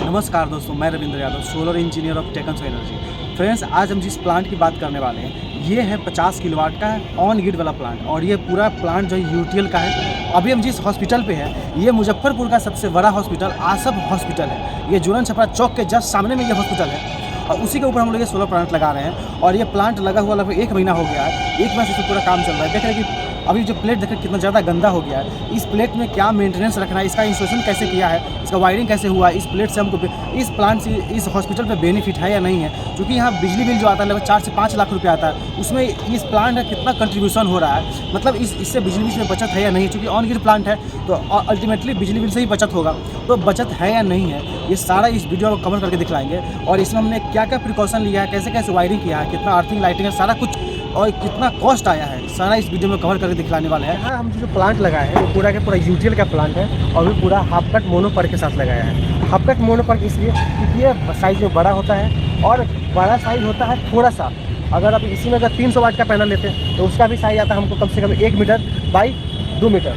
नमस्कार दोस्तों, मैं Ravindra Yadav, solar engineer of Techno Energy. Friends, आज हम जिस प्लांट की बात करने वाले हैं ये है 50 किलोवाट का है ऑन ग्रिड वाला प्लांट, और ये पूरा प्लांट जो है यूटीएल का है। अभी हम जिस हॉस्पिटल पे हैं ये मुजफ्फरपुर का सबसे बड़ा हॉस्पिटल आसफ हॉस्पिटल है। ये जुलन छपरा चौक के जस्ट सामने में ये हॉस्पिटल है और उसी के ऊपर हम लोग ये सोलर प्लांट लगा रहे हैं। और ये प्लांट लगा हुआ लगभग 1 महीना हो गया है। 1 महीने से पूरा काम चल रहा है। देख रहे हैं कि अभी जो प्लेट देख रहे कितना ज़्यादा गंदा हो गया है। इस प्लेट में क्या मेंटेनेंस रखना है, इसका इंस्टॉलेशन कैसे किया है, इसका वायरिंग कैसे हुआ, इस प्लेट से हमको इस प्लांट से इस हॉस्पिटल पे बेनिफिट है या नहीं है। क्योंकि यहाँ बिजली बिल जो आता है लगभग 4 से 5 लाख रुपये आता है, उसमें इस प्लांट का कितना कंट्रीब्यूशन हो रहा है, मतलब इससे बिजली बिल में बचत है या नहीं। क्योंकि ऑन ग्रिड प्लांट है तो अल्टीमेटली बिजली बिल से ही बचत होगा, तो बचत है या नहीं है ये सारा इस वीडियो को कवर करके दिखलाएंगे। और इसमें हमने क्या क्या प्रिकॉशन लिया है, कैसे कैसे वायरिंग किया है, कितना अर्थिंग लाइटिंग है, सारा कुछ और कितना कॉस्ट आया है, सारा इस वीडियो में कवर करके दिखलाने वाले हैं। हम जो प्लांट लगाए हैं वो पूरा के पूरा यूटीएल का प्लांट है और वो पूरा हाफ कट मोनोपर के साथ लगाया है। हाफ कट मोनोपर इसलिए क्योंकि ये साइज में बड़ा होता है और बड़ा साइज होता है थोड़ा सा। अगर आप इसी में अगर 300 वाट का पैनल लेते हैं तो उसका भी साइज आता है हमको कम से कम 1 मीटर बाई 2 मीटर,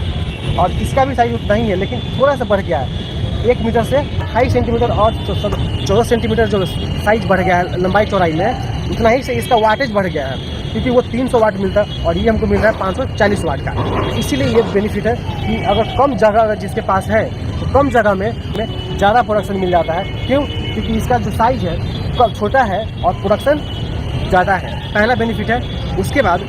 और इसका भी साइज उतना ही है लेकिन थोड़ा सा बढ़ गया है। 1 मीटर से 2.5 सेंटीमीटर और 14 सेंटीमीटर जो साइज बढ़ गया है लंबाई चौड़ाई में, उतना ही से इसका वाटेज बढ़ गया है। क्योंकि वो 300 वाट मिलता है और ये हमको मिल रहा है 540 वाट का। इसीलिए ये बेनिफिट है कि अगर कम जगह अगर जिसके पास है तो कम जगह में ज़्यादा प्रोडक्शन मिल जाता है। क्यों? क्योंकि इसका जो साइज है कम छोटा है और प्रोडक्शन ज़्यादा है, पहला बेनिफिट है। उसके बाद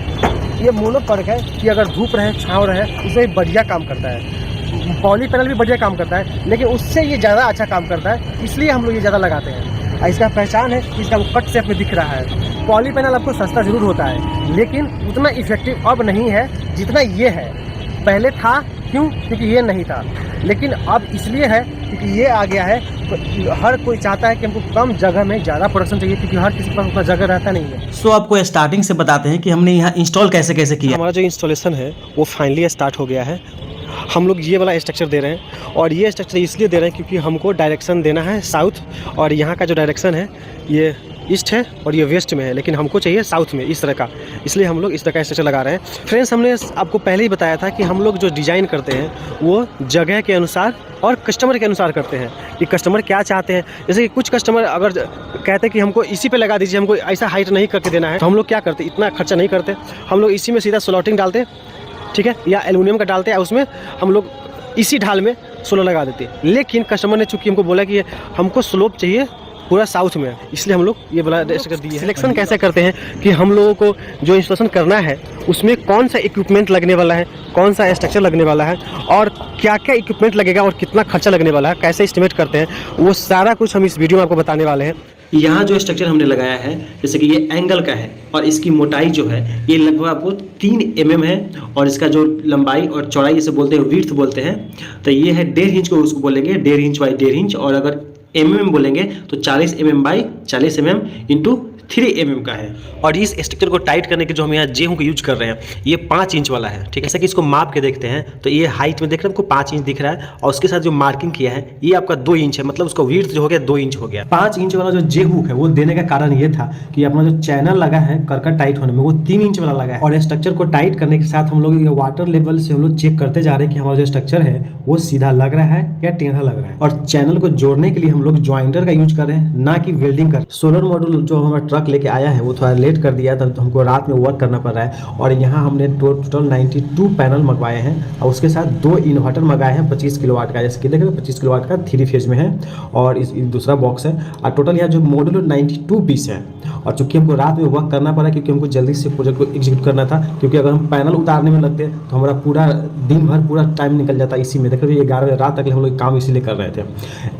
ये मोनोपर्क है कि अगर धूप रहे छाँव रहे उसमें बढ़िया काम करता है। पॉली पैनल भी बढ़िया काम करता है लेकिन उससे ये ज़्यादा अच्छा काम करता है, इसलिए हम लोग ये ज़्यादा लगाते हैं। इसका पहचान है कि इसका वो कट शेप में दिख रहा है। पॉली पैनल आपको सस्ता जरूर होता है लेकिन उतना इफेक्टिव अब नहीं है जितना ये है। पहले था, क्यों? क्योंकि ये नहीं था, लेकिन अब इसलिए है क्योंकि ये आ गया है। तो हर कोई चाहता है कि हमको कम जगह में ज़्यादा प्रोडक्शन चाहिए, क्योंकि हर किसी के पास उतना जगह रहता नहीं है। सो आपको स्टार्टिंग से बताते हैं कि हमने यहाँ इंस्टॉल कैसे कैसे किया। हमारा जो इंस्टॉलेशन है वो फाइनली स्टार्ट हो गया है। हम लोग ये वाला स्ट्रक्चर दे रहे हैं और ये स्ट्रक्चर इसलिए दे रहे हैं क्योंकि हमको डायरेक्शन देना है साउथ, और यहाँ का जो डायरेक्शन है ये ईस्ट है और ये वेस्ट में है, लेकिन हमको चाहिए साउथ में इस तरह का, इसलिए हम लोग इस तरह का स्ट्रक्चर लगा रहे हैं। फ्रेंड्स, हमने आपको पहले ही बताया था कि हम लोग जो डिज़ाइन करते हैं वो जगह के अनुसार और कस्टमर के अनुसार करते हैं कि कस्टमर क्या चाहते हैं। जैसे कि कुछ कस्टमर अगर कहते हैं कि हमको इसी पे लगा दीजिए, हमको ऐसा हाइट नहीं करके देना है, तो हम लोग क्या करते, इतना खर्चा नहीं करते, हम लोग इसी में सीधा स्लॉटिंग डालते, ठीक है, या एल्युमिनियम का डालते हैं, उसमें हम लोग इसी ढाल में सोलर लगा देते हैं। लेकिन कस्टमर ने चूंकि हमको बोला कि हमको स्लोप चाहिए पूरा साउथ में, इसलिए हम लोग ये वाला स्ट्रक्चर दिए हैं। सिलेक्शन कैसे करते हैं कि हम लोगों को जो इंस्टॉलेशन करना है उसमें कौन सा इक्विपमेंट लगने वाला है, कौन सा स्ट्रक्चर लगने वाला है और क्या क्या इक्विपमेंट लगेगा और कितना खर्चा लगने वाला है, कैसे एस्टिमेट करते हैं, वो सारा कुछ हम इस वीडियो में आपको बताने वाले हैं। यहाँ जो स्ट्रक्चर हमने लगाया है जैसे कि ये एंगल का है और इसकी मोटाई जो है ये लगभग आपको 3 mm है, और इसका जो लंबाई और चौड़ाई इसे बोलते हैं विड्थ बोलते हैं, तो ये है 1.5 इंच को उसको बोलेंगे 1.5 इंच बाई 1.5 इंच, और अगर mm बोलेंगे तो 40 mm by 40 mm into 3 mm का है। और इस स्ट्रक्चर को टाइट करने के जो हम यहाँ जेहू को यूज कर रहे हैं ये 5 इंच वाला है, ठीक है। जैसे कि इसको माप के देखते हैं तो ये हाइट में देख रहे हैं आपको 5 इंच दिख रहा है, और उसके साथ जो मार्किंग किया है ये आपका 2 इंच है, मतलब उसका विड्थ जो हो गया 2 इंच हो गया। 5 इंच वाला जो जेहू है वो देने का कारण ये था कि अपना जो चैनल लगा है करकट टाइट होने में वो 3 इंच वाला लगा है। और स्ट्रक्चर को टाइट करने के साथ हम लोग ये वाटर लेवल से हम लोग चेक करते जा रहे हैं कि हमारा जो स्ट्रक्चर है वो सीधा लग रहा है या टेढ़ा लग रहा है। और चैनल को जोड़ने के लिए हम लोग ज्वाइंटर का यूज कर रहे हैं, ना कि वेल्डिंग कर। सोलर मॉड्यूल जो हमारा ट्रक लेके आया है वो थोड़ा लेट कर दिया था, तो हमको रात में वर्क करना पड़ रहा है। और यहाँ हमने टोटल 92 पैनल मंगवाए हैं और उसके साथ 2 इन्वर्टर मंगाए हैं 25 किलोवाट का, जैसे कि देखें 25 किलोवाट का 3 फेज में है, और इस दूसरा बॉक्स है। और टोटल यहाँ जो मॉड्यूल 92 पीस है। और चूंकि हमको रात में वर्क करना पड़ा क्योंकि हमको जल्दी से प्रोजेक्ट को एग्जीक्यूट करना था, क्योंकि अगर हम पैनल उतारने में लगते तो हमारा पूरा दिन भर पूरा टाइम निकल जाता इसी में। देख रहे 11 बजे रात तक हम लोग काम इसीलिए कर रहे थे।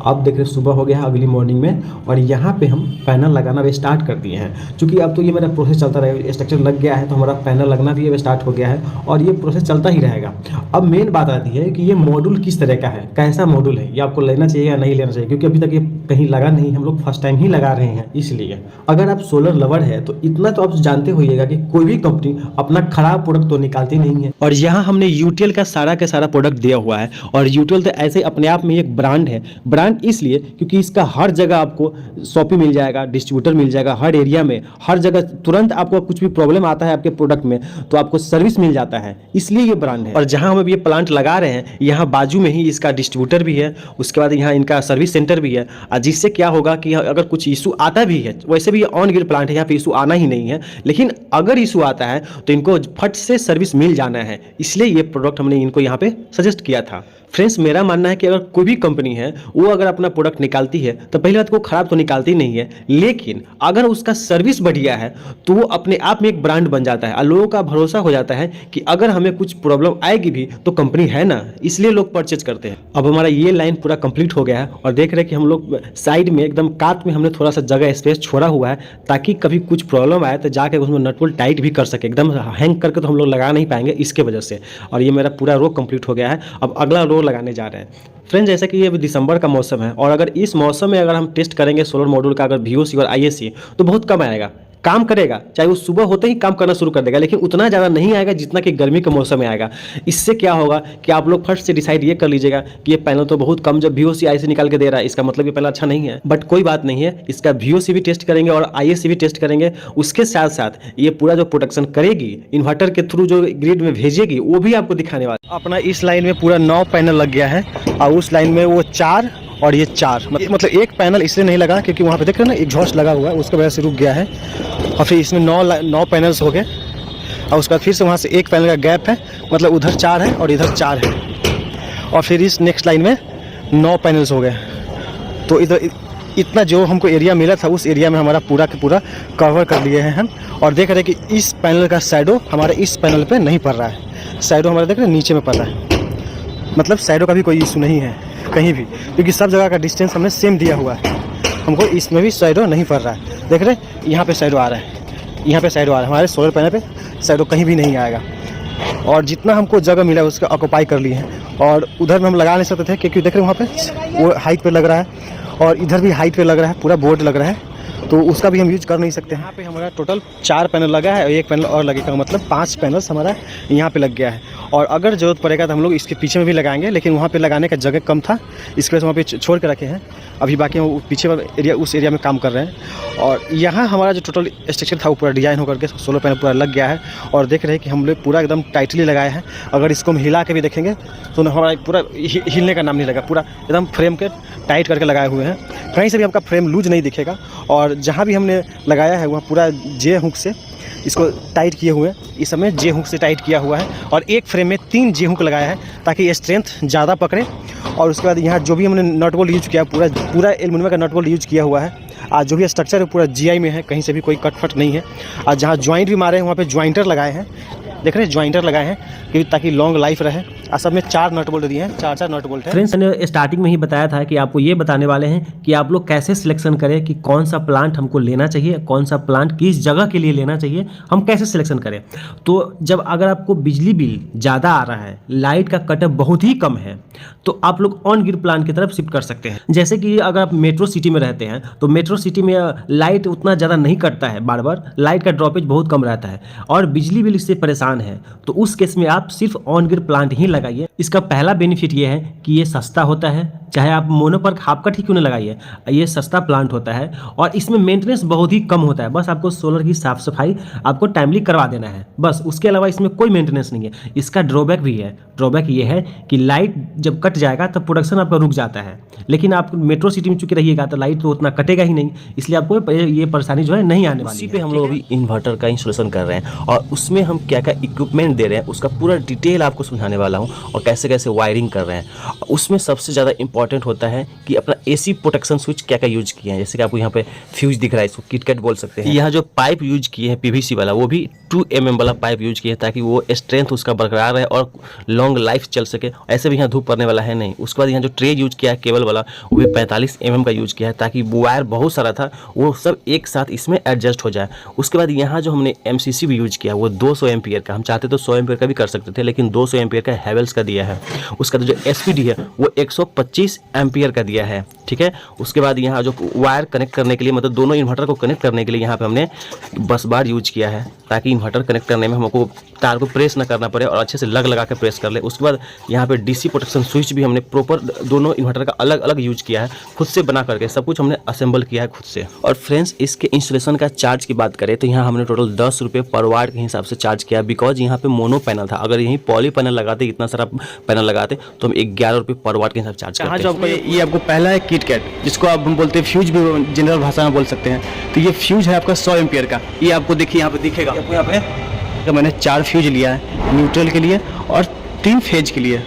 अब देख रहे सुबह हो गया है अगली मॉर्निंग में, और यहाँ पे हम पैनल लगाना भी स्टार्ट कर दिए हैं। चूँकि अब तो ये मेरा प्रोसेस चलता रहेगा, स्ट्रक्चर लग गया है तो हमारा पैनल लगना भी अब स्टार्ट हो गया है और ये प्रोसेस चलता ही रहेगा। अब मेन बात आती है कि ये मॉड्यूल किस तरह का है, कैसा मॉड्यूल है, ये आपको लेना चाहिए या नहीं लेना चाहिए, क्योंकि अभी तक ये कहीं लगा नहीं, हम लोग फर्स्ट टाइम ही लगा रहे हैं। इसलिए अगर आप सोलर लवर है तो इतना तो आप जानते होइएगा कि कोई भी कंपनी अपना खराब प्रोडक्ट तो निकालती नहीं है। और यहाँ हमने यूटीएल का सारा प्रोडक्ट दिया हुआ है, और यूटीएल तो ऐसे अपने आप में एक ब्रांड है। ब्रांड इसलिए क्योंकि इसका हर जगह आपको शॉपी मिल जाएगा, डिस्ट्रीब्यूटर मिल जाएगा, हर हर एरिया में, हर जगह तुरंत आपको कुछ भी प्रॉब्लम आता है आपके प्रोडक्ट में तो आपको सर्विस मिल जाता है, इसलिए ये ब्रांड है। और जहाँ हम अभी ये प्लांट लगा रहे हैं यहाँ बाजू में ही इसका डिस्ट्रीब्यूटर भी है, उसके बाद यहाँ इनका सर्विस सेंटर भी है, जिससे क्या होगा कि अगर कुछ इशू आता भी है, वैसे भी ऑन ग्रिड प्लांट है, यहाँ पे इशू आना ही नहीं है, लेकिन अगर इशू आता है तो इनको फट से सर्विस मिल जाना है, इसलिए ये प्रोडक्ट हमने इनको यहाँ पे सजेस्ट किया था। फ्रेंड्स, मेरा मानना है कि अगर कोई भी कंपनी है वो अगर अपना प्रोडक्ट निकालती है तो पहली बात को खराब तो निकालती नहीं है, लेकिन अगर उसका सर्विस बढ़िया है तो वो अपने आप में एक ब्रांड बन जाता है और लोगों का भरोसा हो जाता है कि अगर हमें कुछ प्रॉब्लम आएगी भी तो कंपनी है ना, इसलिए लोग परचेज करते हैं। अब हमारा ये लाइन पूरा कंप्लीट हो गया है और देख रहे हैं कि हम लोग साइड में एकदम काट में हमने थोड़ा सा जगह स्पेस छोड़ा हुआ है ताकि कभी कुछ प्रॉब्लम आए तो जाके उसमें नट बोल्ट टाइट भी कर सके। एकदम हैंग करके तो हम लोग लगा नहीं पाएंगे इसके वजह से। और ये मेरा पूरा रो कंप्लीट हो गया है, अब अगला रो लगाने जा रहे हैं। फ्रेंड्स, जैसे कि ये अभी दिसंबर का मौसम है और अगर इस मौसम में अगर हम टेस्ट करेंगे सोलर मॉड्यूल का अगर VOC और ISC तो बहुत कम आएगा, काम करेगा, चाहे वो सुबह होते ही काम करना शुरू कर देगा, लेकिन उतना ज़्यादा नहीं आएगा जितना कि गर्मी के मौसम में आएगा। इससे क्या होगा कि आप लोग फर्स्ट से डिसाइड ये कर लीजिएगा कि ये पैनल तो बहुत कम जब VOC ISC निकाल के दे रहा है, इसका मतलब ये पैनल अच्छा नहीं है। बट कोई बात नहीं है, इसका VOC भी टेस्ट करेंगे और ISC भी टेस्ट करेंगे, उसके साथ साथ ये पूरा जो प्रोडक्शन करेगी इन्वर्टर के थ्रू जो ग्रिड में भेजेगी वो भी आपको दिखाने वाला। अपना इस लाइन में पूरा 9 पैनल लग गया है और उस लाइन में वो 4 और ये 4, मतलब एक पैनल इसलिए नहीं लगा क्योंकि वहाँ पे देख रहे हैं ना एग्जॉस्ट लगा हुआ है, उसकी वजह से रुक गया है। और फिर इसमें 9 पैनल्स हो गए और उसके बाद फिर से वहाँ से एक पैनल का गैप है, मतलब उधर 4 है और इधर 4 है। और फिर इस नेक्स्ट लाइन में 9 पैनल्स हो गए। तो इधर इतना जो हमको एरिया मिला था उस एरिया में हमारा पूरा का पूरा कवर कर लिए हैं हम। और देख रहे हैं कि इस पैनल का शैडो हमारे इस पैनल पे नहीं पड़ रहा है, शैडो हमारा देख रहे हैं नीचे में पड़ रहा है, मतलब शैडो का भी कोई इशू नहीं है कहीं भी, क्योंकि सब जगह का डिस्टेंस हमने सेम दिया हुआ है। हमको इसमें भी शैडो नहीं पड़ रहा है, देख रहे हैं यहाँ पे शैडो आ रहा है, यहाँ पे शैडो आ रहा है, हमारे सोलर पैनल पे शैडो कहीं भी नहीं आएगा। और जितना हमको जगह मिला उसका ऑक्यूपाई कर लिए हैं। और उधर में हम लगा नहीं सकते थे क्योंकि देख रहे हैं वहाँ पे वो हाइट पे लग रहा है और इधर भी हाइट पे लग रहा है, पूरा बोर्ड लग रहा है, तो उसका भी हम यूज कर नहीं सकते। यहाँ पे हमारा टोटल 4 पैनल लगा है और एक पैनल और लगेगा, मतलब 5 पैनल्स हमारा यहाँ पे लग गया है। और अगर ज़रूरत पड़ेगा तो हम लोग इसके पीछे में भी लगाएंगे, लेकिन वहाँ पे लगाने का जगह कम था, इसके वजह से वहाँ पे छोड़ के रखे हैं। अभी बाकी हम पीछे वाला एरिया उस एरिया में काम कर रहे हैं। और यहाँ हमारा जो टोटल स्ट्रक्चर था वो पूरा डिजाइन होकर के सोलर पैनल पूरा लग गया है। और देख रहे हैं कि हम लोग पूरा एकदम टाइटली लगाए हैं, अगर इसको हम हिला के भी देखेंगे तो हमारा पूरा हिलने का नाम नहीं लगा, पूरा एकदम फ्रेम के टाइट करके लगाए हुए हैं, कहीं से भी आपका फ्रेम लूज नहीं दिखेगा। और जहाँ भी हमने लगाया है वहाँ पूरा जे हुक से इसको टाइट किए हुए हैं, इस समय जे हुक से टाइट किया हुआ है। और एक फ्रेम में 3 जे हुक लगाया है ताकि स्ट्रेंथ ज़्यादा पकड़े। और उसके बाद यहाँ जो भी हमने नट बोल्ट यूज किया पूरा एल्युमिनियम का नट बोल्ट यूज किया हुआ है। आज जो भी स्ट्रक्चर है पूरा GI में है, कहीं से भी कोई कटफट नहीं है। और जहाँ ज्वाइंट भी मारे हैं वहाँ पे ज्वाइंटर लगाए हैं, देख रहे हैं ज्वाइंटर लगाए हैं कि ताकि लॉन्ग लाइफ रहे। और सब में 4 नट बोल्ट दिए हैं, 4 नट बोल्ट है। फ्रेंड्स, मैंने स्टार्टिंग में ही बताया था कि आपको ये बताने वाले हैं कि आप लोग कैसे सिलेक्शन करें कि कौन सा प्लांट हमको लेना चाहिए, कौन सा प्लांट किस जगह के लिए लेना चाहिए, हम कैसे सिलेक्शन करें। तो जब अगर आपको बिजली बिल ज़्यादा आ रहा है, लाइट का कटअप बहुत ही कम है, तो आप लोग ऑन ग्रिड प्लांट की तरफ शिफ्ट कर सकते हैं। जैसे कि अगर आप मेट्रो सिटी में रहते हैं तो मेट्रो सिटी में लाइट उतना ज़्यादा नहीं कटता है, बार बार लाइट का ड्रॉपेज बहुत कम रहता है और बिजली बिल इससे परेशान है, तो उस केस में आप सिर्फ ऑन ग्रिड प्लांट ही लगाइए। इसका पहला बेनिफिट ये है कि ये सस्ता होता है, चाहे आप मोनोपर्क हाफ कट ही क्यों न लगाइए, ये सस्ता प्लांट होता है और इसमें मेंटेनेंस बहुत ही कम होता है। बस आपको सोलर की साफ सफाई आपको टाइमली करवा देना है, बस, उसके अलावा इसमें कोई मेंटेनेंस नहीं है। इसका ड्रॉबैक भी है, ड्रॉबैक ये है कि लाइट जब कट जाएगा तब प्रोडक्शन आपका रुक जाता है, लेकिन आप मेट्रो सिटी में चुके रहिएगा तो लाइट तो उतना कटेगा ही नहीं, इसलिए आपको ये परेशानी जो है नहीं आने वाली है। इसी पे हम लोग अभी इन्वर्टर का इंस्टॉलेशन कर रहे हैं और उसमें हम क्या क्या इक्विपमेंट दे रहे हैं उसका पूरा डिटेल आपको समझाने वाला हूँ और कैसे कैसे वायरिंग कर रहे हैं। उसमें सबसे ज़्यादा इंपॉर्टेंट होता है कि अपना AC प्रोटेक्शन स्विच क्या क्या यूज किए हैं। जैसे कि आपको यहाँ पे फ्यूज दिख रहा है, इसको किटकैट बोल सकते हैं। यहाँ जो पाइप यूज किए हैं PVC वाला, वो भी 2 mm वाला पाइप यूज किए हैं ताकि वो स्ट्रेंथ उसका बरकरार रहे और लॉन्ग लाइफ चल सके। ऐसे भी यहाँ धूप पड़ने वाला है नहीं। उसके बाद यहाँ जो ट्रे यूज किया है केबल वाला, वो भी 45 mm का यूज किया है ताकि वायर बहुत सारा था वो सब एक साथ इसमें एडजस्ट हो जाए। उसके बाद यहाँ जो हमने MCC भी यूज किया वो 200 एम्पियर का, हम चाहते तो 100 एम्पियर का भी कर सकते थे, लेकिन 200 एम्पियर का हैवेल्स का दिया है। उसका जो SPD है वो 125 एम्पियर का दिया है, ठीक है। उसके बाद यहाँ जो वायर कनेक्ट करने के लिए, मतलब दोनों इन्वर्टर को कनेक्ट करने के लिए यहाँ पे हमने बस बार यूज किया है ताकि इन्वर्टर कनेक्ट करने में हमको तार को प्रेस ना करना पड़े और अच्छे से लगा के प्रेस कर ले। उसके बाद यहाँ पे डीसी प्रोटेक्शन स्विच भी हमने प्रॉपर दोनों इन्वर्टर का अलग अलग यूज किया है, खुद से बना करके सब कुछ हमने असेंबल किया है खुद से। और फ्रेंड्स इसके इंस्टॉलेशन का चार्ज की बात करें तो यहाँ हमने टोटल 10 रुपये पर वाट के हिसाब से चार्ज किया, बिकॉज यहाँ पे मोनो पैनल था। अगर यहीं पॉली पैनल लगाते, इतना सारा पैनल लगाते तो हम 11 रुपये पर वाट के हिसाब से चार्ज करते हैं। जो आपको ये आपको पहला है किटकैट, जिसको आप हम बोलते हैं फ्यूज भी जनरल भाषा में बोल सकते हैं। तो ये फ्यूज है आपका 100 एम्पियर का। ये आपको देखिए यहाँ पे दिखेगा, आपको यहाँ पे तो मैंने 4 फ्यूज लिया है, न्यूट्रल के लिए और 3 फेज के लिए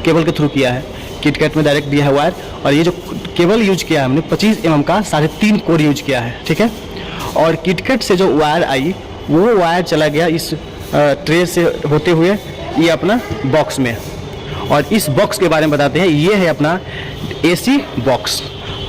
केबल के थ्रू किया है। किटकैट में डायरेक्ट दिया है वायर, और ये जो केबल यूज किया है हमने 25 mm का 3.5 कोर यूज किया है, ठीक है। और किटकैट से जो वायर आई वो वायर चला गया इस ट्रे से होते हुए ये अपना बॉक्स में। और इस बॉक्स के बारे में बताते हैं, ये है अपना AC बॉक्स।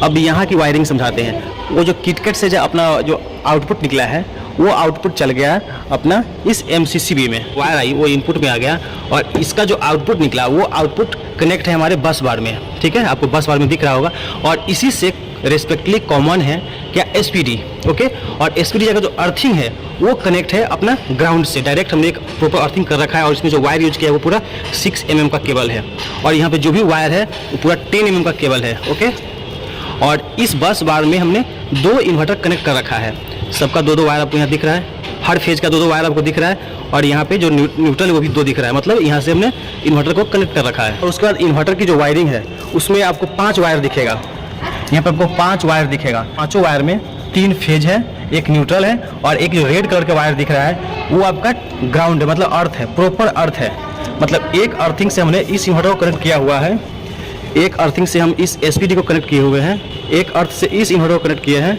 अब यहाँ की वायरिंग समझाते हैं। वो जो किटकैट से जो अपना जो आउटपुट निकला है वो आउटपुट चल गया अपना इस MCCB में, वायर आई वो इनपुट में आ गया, और इसका जो आउटपुट निकला वो आउटपुट कनेक्ट है हमारे बस बार में, ठीक है। आपको बस बार में दिख रहा होगा। और इसी से रेस्पेक्टिवली कॉमन है क्या SPD, ओके। और SPD जगह जो अर्थिंग है वो कनेक्ट है अपना ग्राउंड से। डायरेक्ट हमने एक प्रॉपर अर्थिंग कर रखा है, और इसमें जो वायर यूज किया है वो पूरा 6 mm का केबल है, और यहाँ पे जो भी वायर है वो पूरा 10 mm का केबल है, ओके। और इस बस बार में हमने 2 इन्वर्टर कनेक्ट कर रखा है। सबका 2-2 वायर आपको यहाँ दिख रहा है, हर फेज का 2-2 वायर आपको दिख रहा है, और यहाँ पे जो न्यूट्रल है वो भी 2 दिख रहा है। मतलब यहाँ से हमने इन्वर्टर को कनेक्ट कर रखा है। और उसके बाद इन्वर्टर की जो वायरिंग है उसमें आपको 5 वायर दिखेगा। यहाँ पे आपको 5 वायर दिखेगा। 5 वायर में 3 फेज है, एक न्यूट्रल है, और एक जो रेड कलर का वायर दिख रहा है वो आपका ग्राउंड है, मतलब अर्थ है, प्रॉपर अर्थ है। मतलब एक अर्थिंग से हमने इस इन्वर्टर को कनेक्ट किया हुआ है, एक अर्थिंग से हम इस SPD को कनेक्ट किए हुए हैं, एक अर्थ से इस इन्वर्टर को कनेक्ट किए हैं,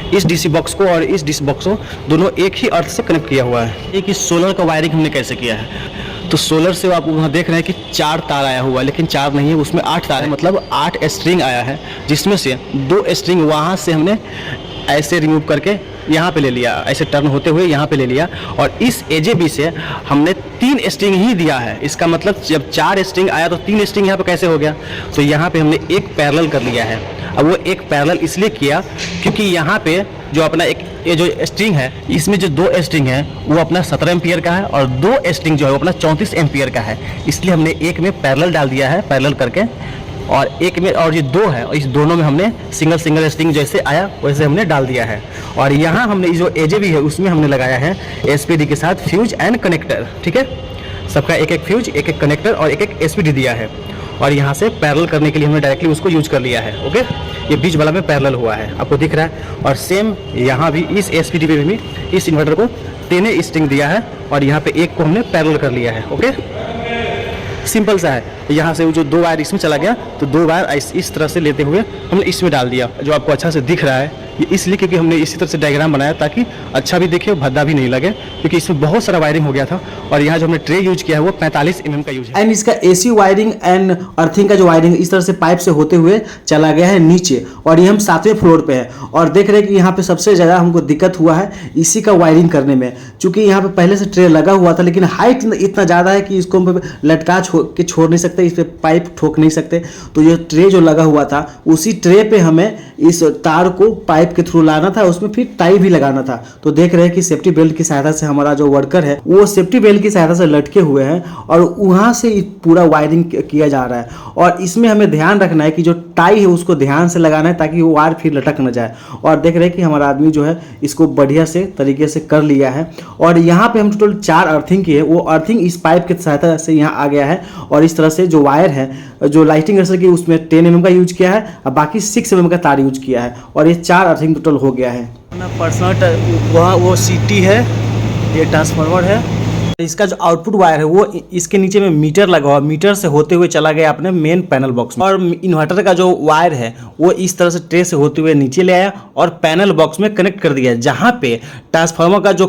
इस DC बॉक्स को और इस DC बॉक्स को दोनों एक ही अर्थ से कनेक्ट किया हुआ है। एक इस सोलर का वायरिंग हमने कैसे किया है, तो सोलर से आप वहाँ देख रहे हैं कि 4 तार आया हुआ है, लेकिन 4 नहीं है, उसमें 8 तार है, मतलब 8 स्ट्रिंग आया है, जिसमें से 2 स्ट्रिंग वहाँ से हमने ऐसे रिमूव करके यहाँ पे ले लिया, ऐसे टर्न होते हुए यहाँ पे ले लिया, और इस AJB से हमने 3 स्ट्रिंग ही दिया है। इसका मतलब जब 4 स्ट्रिंग आया तो 3 स्ट्रिंग यहाँ पे कैसे हो गया, तो यहाँ पे हमने एक पैरेलल कर लिया है। अब वो एक पैरेलल इसलिए किया क्योंकि यहाँ पे जो अपना एक ये जो स्ट्रिंग है, इसमें जो 2 स्ट्रिंग है वो अपना 17 एम्पियर का है, और 2 स्ट्रिंग जो है वो अपना 34 एम्पियर का है। इसलिए हमने एक में पैरेलल डाल दिया है, पैरेलल करके, और एक में, और ये 2 है, और इस दोनों में हमने सिंगल स्ट्रिंग जैसे आया वैसे हमने डाल दिया है। और यहाँ हमने जो AJB है उसमें हमने लगाया है SPD के साथ फ्यूज एंड कनेक्टर, ठीक है। सबका एक फ्यूज, एक कनेक्टर और एक SPD दिया है, और यहाँ से पैरेलल करने के लिए हमने डायरेक्टली उसको यूज कर लिया है, ओके। ये बीच वाला में पैरेलल हुआ है, आपको दिख रहा है। और सेम यहाँ भी इस SPD पे भी इस इन्वर्टर को 3 स्ट्रिंग दिया है, और यहाँ पे एक को हमने पैरेलल कर लिया है, ओके। सिंपल सा है। यहाँ से वो जो 2 वायर इसमें चला गया, तो 2 वायर इस तरह से लेते हुए हमने इसमें डाल दिया। जो आपको अच्छा से दिख रहा है ये इसलिए क्योंकि हमने इसी तरह से डायग्राम बनाया ताकि अच्छा भी दिखे और भद्दा भी नहीं लगे, क्योंकि इसमें बहुत सारा वायरिंग हो गया था। और यहाँ जो हमने ट्रे यूज किया है वो 45 mm का यूज है। एंड इसका AC वायरिंग एंड अर्थिंग का जो वायरिंग इस तरह से पाइप से होते हुए चला गया है नीचे, और ये हम 7वें फ्लोर पे है। और देख रहे हैं कि यहाँ पे सबसे ज़्यादा हमको दिक्कत हुआ है इसी का वायरिंग करने में, क्योंकि यहाँ पे पहले से ट्रे लगा हुआ था, लेकिन हाइट इतना ज़्यादा है कि इसको हम लटका के छोड़ नहीं सकते, इस पर पाइप ठोक नहीं सकते। तो ये ट्रे जो लगा हुआ था उसी ट्रे पे हमें इस तार को पाइप के थ्रू लाना था, उसमें फिर टाई भी लगाना था। तो देख रहे हैं कि सेफ्टी बेल्ट की सहायता से हमारा जो वर्कर है वो सेफ्टी बेल्ट की सहायता से लटके हुए हैं, और वहाँ से पूरा वायरिंग किया जा रहा है। और इसमें हमें ध्यान रखना है कि जो टाई है उसको ध्यान से लगाना है ताकि वो वायर फिर लटक न जाए। और देख रहे हैं कि हमारा आदमी जो है इसको बढ़िया से तरीके से कर लिया है। और यहाँ पे हम टोटल 4 अर्थिंग किए, वो अर्थिंग इस पाइप की सहायता से यहाँ आ गया है। और इस तरह से जो वायर है, जो लाइटिंग रेसर की, उसमें 10 mm का यूज किया है, और बाकी 6 mm का तार यूज किया है, और ये 4 अर्थिंग टोटल हो गया है। अपना पर्सनल वहाँ वो CT है, ये ट्रांसफार्मर है। इसका जो आउटपुट वायर है वो इसके नीचे में मीटर लगा हुआ, मीटर से होते हुए चला गया अपने मेन पैनल बॉक्स में। और इन्वर्टर का जो वायर है वो इस तरह से ट्रे से होते हुए नीचे ले आया और पैनल बॉक्स में कनेक्ट कर दिया, जहाँ पे ट्रांसफार्मर का जो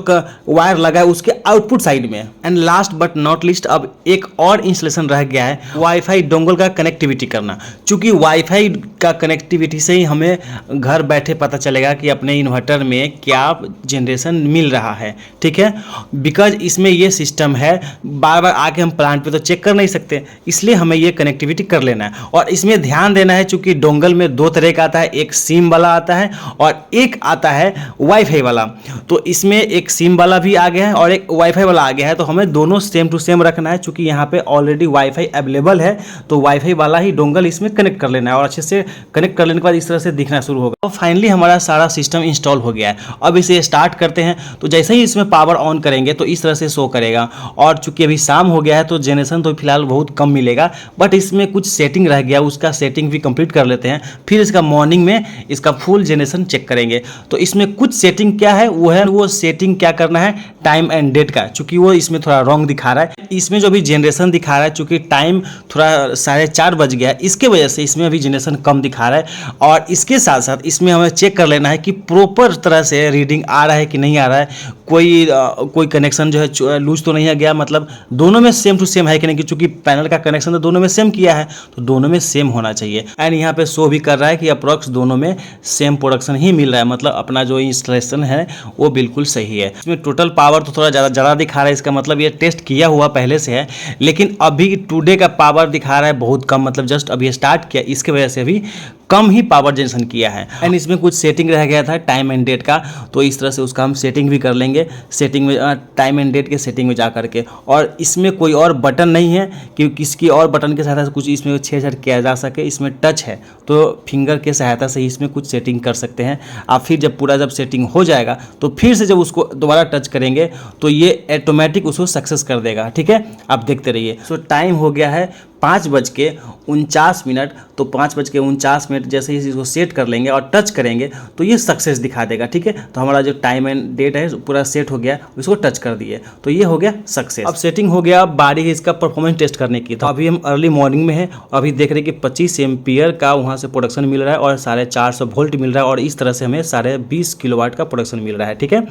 वायर लगा है उसके आउटपुट साइड में। And last but not list, अब एक और इंस्टॉलेशन रह गया है, वाईफाई डोंगल का कनेक्टिविटी करना। चूँकि वाईफाई का कनेक्टिविटी से ही हमें घर बैठे पता चलेगा कि अपने इन्वर्टर में क्या जनरेशन मिल रहा है, ठीक है। बिकॉज इसमें ये सिस्टम है, बार बार आके हम प्लांट पे तो चेक कर नहीं सकते, इसलिए हमें ये कनेक्टिविटी कर लेना है। और इसमें ध्यान देना है, चूंकि डोंगल में दो तरह का आता है, एक सिम वाला आता है और एक आता है वाईफाई वाला। तो इसमें एक सिम वाला भी आ गया है और एक वाईफाई वाला आ गया है, तो हमें दोनों सेम टू सेम रखना है। चूंकि यहाँ पे ऑलरेडी वाईफाई अवेलेबल है, तो वाईफाई वाला ही डोंगल इसमें कनेक्ट कर लेना है और अच्छे से कनेक्ट कर लेने के बाद इस तरह से दिखना शुरू होगा। तो फाइनली हमारा सारा सिस्टम इंस्टॉल हो गया है। अब इसे स्टार्ट करते हैं। तो जैसे ही इसमें पावर ऑन करेंगे तो इस तरह से शो करेगा। और चूंकि अभी शाम हो गया है तो जनरेशन तो फिलहाल बहुत कम मिलेगा, बट इसमें कुछ सेटिंग रह गया, उसका सेटिंग भी कंप्लीट कर लेते हैं। फिर इसका मॉर्निंग में इसका फुल जनरेशन चेक करेंगे। तो इसमें कुछ सेटिंग क्या है, वो सेटिंग क्या करना है, टाइम एंड डेट का। चूंकि वो इसमें थोड़ा रॉन्ग दिखा रहा है। इसमें जो भी जनरेशन दिखा रहा है, चूंकि टाइम थोड़ा 4:30 बज गया है, इसके वजह से इसमें अभी जनरेशन कम दिखा रहा है। और इसके साथ साथ इसमें हमें चेक कर लेना है कि प्रॉपर तरह से रीडिंग आ रहा है कि नहीं आ रहा है, कोई कनेक्शन जो है लूज तो नहीं है गया, मतलब दोनों में सेम टू सेम है कि नहीं, चूंकि पैनल का कनेक्शन तो दोनों में सेम किया है, तो दोनों में सेम होना चाहिए। एंड यहाँ पे शो भी कर रहा है कि अप्रॉक्स दोनों में सेम प्रोडक्शन ही मिल रहा है, मतलब अपना जो इंस्टॉलेशन है वो बिल्कुल सही है। इसमें टोटल पावर तो थोड़ा ज़्यादा दिखा रहा है, इसका मतलब ये टेस्ट किया हुआ पहले से है, लेकिन अभी टुडे का पावर दिखा रहा है बहुत कम, मतलब जस्ट अभी स्टार्ट किया, इसके वजह से अभी कम ही पावर जनरेशन किया है। एंड इसमें कुछ सेटिंग रह गया था टाइम एंड डेट का, तो इस तरह से उसका हम सेटिंग भी कर लेंगे, सेटिंग में टाइम एंड डेट के सेटिंग में जा करके। और इसमें कोई और बटन नहीं है कि किसकी और बटन की सहायता से कुछ इसमें छेड़छाड़ किया जा सके। इसमें टच है, तो फिंगर के सहायता से ही इसमें कुछ सेटिंग कर सकते हैं आप। फिर जब पूरा सेटिंग हो जाएगा तो फिर से जब उसको दोबारा टच करेंगे तो ये ऑटोमेटिक उसको सक्सेस कर देगा। ठीक है, आप देखते रहिए। सो टाइम हो गया है 5:49। तो 5:49 जैसे ही इसको सेट कर लेंगे और टच करेंगे तो ये सक्सेस दिखा देगा। ठीक है, तो हमारा जो टाइम एंड डेट है पूरा सेट हो गया, इसको टच कर दिए तो ये हो गया सक्सेस। अब सेटिंग हो गया, अब बारी है इसका परफॉर्मेंस टेस्ट करने की। तो अभी हम अर्ली मॉर्निंग में है, अभी देख रहे हैं कि 25 एम्पियर का वहाँ से प्रोडक्शन मिल रहा है और 450 वोल्ट मिल रहा है, और इस तरह से हमें 20.5 किलोवाट का प्रोडक्शन मिल रहा है। ठीक है,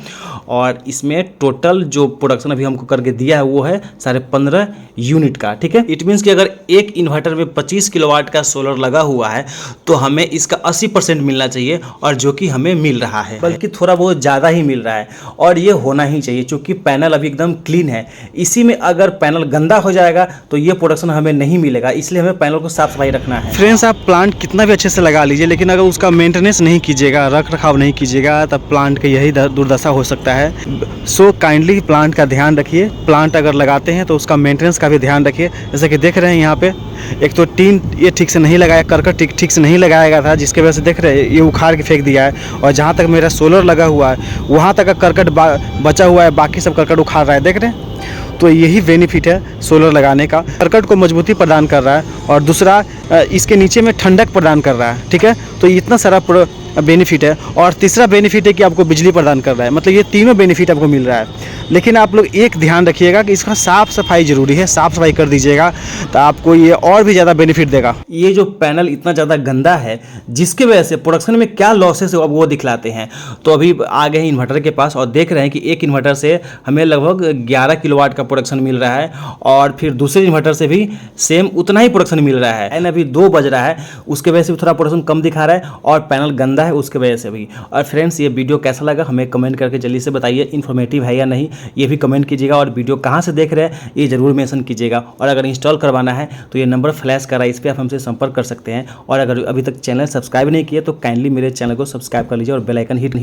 और इसमें टोटल जो प्रोडक्शन अभी हमको करके दिया है वो है 15.5 यूनिट का। ठीक है, इट मीन्स कि अगर एक इन्वर्टर में 25 किलोवाट का सोलर लगा हुआ है तो हमें इसका 80% मिलना चाहिए, और जो कि हमें मिल रहा है, बल्कि थोड़ा बहुत ज़्यादा ही मिल रहा है। और ये होना ही चाहिए, क्योंकि पैनल अभी एकदम क्लीन है। इसी में अगर पैनल गंदा हो जाएगा तो ये प्रोडक्शन हमें नहीं मिलेगा, इसलिए हमें पैनल को साफ सफाई रखना है। फ्रेंड्स, आप प्लांट कितना भी अच्छे से लगा लीजिए, लेकिन अगर उसका मेंटेनेंस नहीं कीजिएगा, रख रखाव नहीं कीजिएगा, तब प्लांट का यही दुर्दशा हो सकता है। सो काइंडली प्लांट का ध्यान रखिए। प्लांट अगर लगाते हैं तो उसका मेंटेनेंस का भी ध्यान रखिए। जैसे कि देख रहे हैं यहाँ पे एक तो टीन ये ठीक से नहीं लगाया, करकट ठीक से नहीं लगाया गया था, जिसके वजह से देख रहे हैं ये उखाड़ के फेंक दिया है। और जहाँ तक मेरा सोलर लगा हुआ है वहाँ तक का करकट बचा हुआ है, बाकी सब करकट उखाड़ रहा है, देख रहे हैं। तो यही बेनिफिट है सोलर लगाने का, करकट को मजबूती प्रदान कर रहा है और दूसरा इसके नीचे में ठंडक प्रदान कर रहा है। ठीक है, तो इतना सारा बेनिफिट है। और तीसरा बेनिफिट है कि आपको बिजली प्रदान कर रहा है, मतलब ये तीनों बेनिफिट आपको मिल रहा है। लेकिन आप लोग एक ध्यान रखिएगा कि इसका साफ़ सफाई ज़रूरी है, साफ़ सफाई कर दीजिएगा तो आपको ये और भी ज़्यादा बेनिफिट देगा। ये जो पैनल इतना ज़्यादा गंदा है जिसके वजह से प्रोडक्शन में क्या लॉसेस है अब वो दिखलाते हैं। तो अभी आ गए हैं इन्वर्टर के पास और देख रहे हैं कि एक इन्वर्टर से हमें लगभग 11 किलोवाट का प्रोडक्शन मिल रहा है, और फिर दूसरे इन्वर्टर से भी सेम उतना ही प्रोडक्शन मिल रहा है। एंड अभी 2 बज रहा है, उसके वजह से भी थोड़ा प्रोडक्शन कम दिखा रहा है, और पैनल गंदा है उसके वजह से भी। और फ्रेंड्स, ये वीडियो कैसा लगा हमें कमेंट करके जल्दी से बताइए, इन्फॉर्मेटिव है या नहीं ये भी कमेंट कीजिएगा, और वीडियो कहाँ से देख रहे हैं ये जरूर मेंशन कीजिएगा। और अगर इंस्टॉल करवाना है तो ये नंबर फ्लैश कर रहा है, इस पर आप हमसे संपर्क कर सकते हैं। और अगर अभी तक चैनल सब्सक्राइब नहीं किया तो काइंडली मेरे चैनल को सब्सक्राइब कर लीजिए और बेल आइकन हिट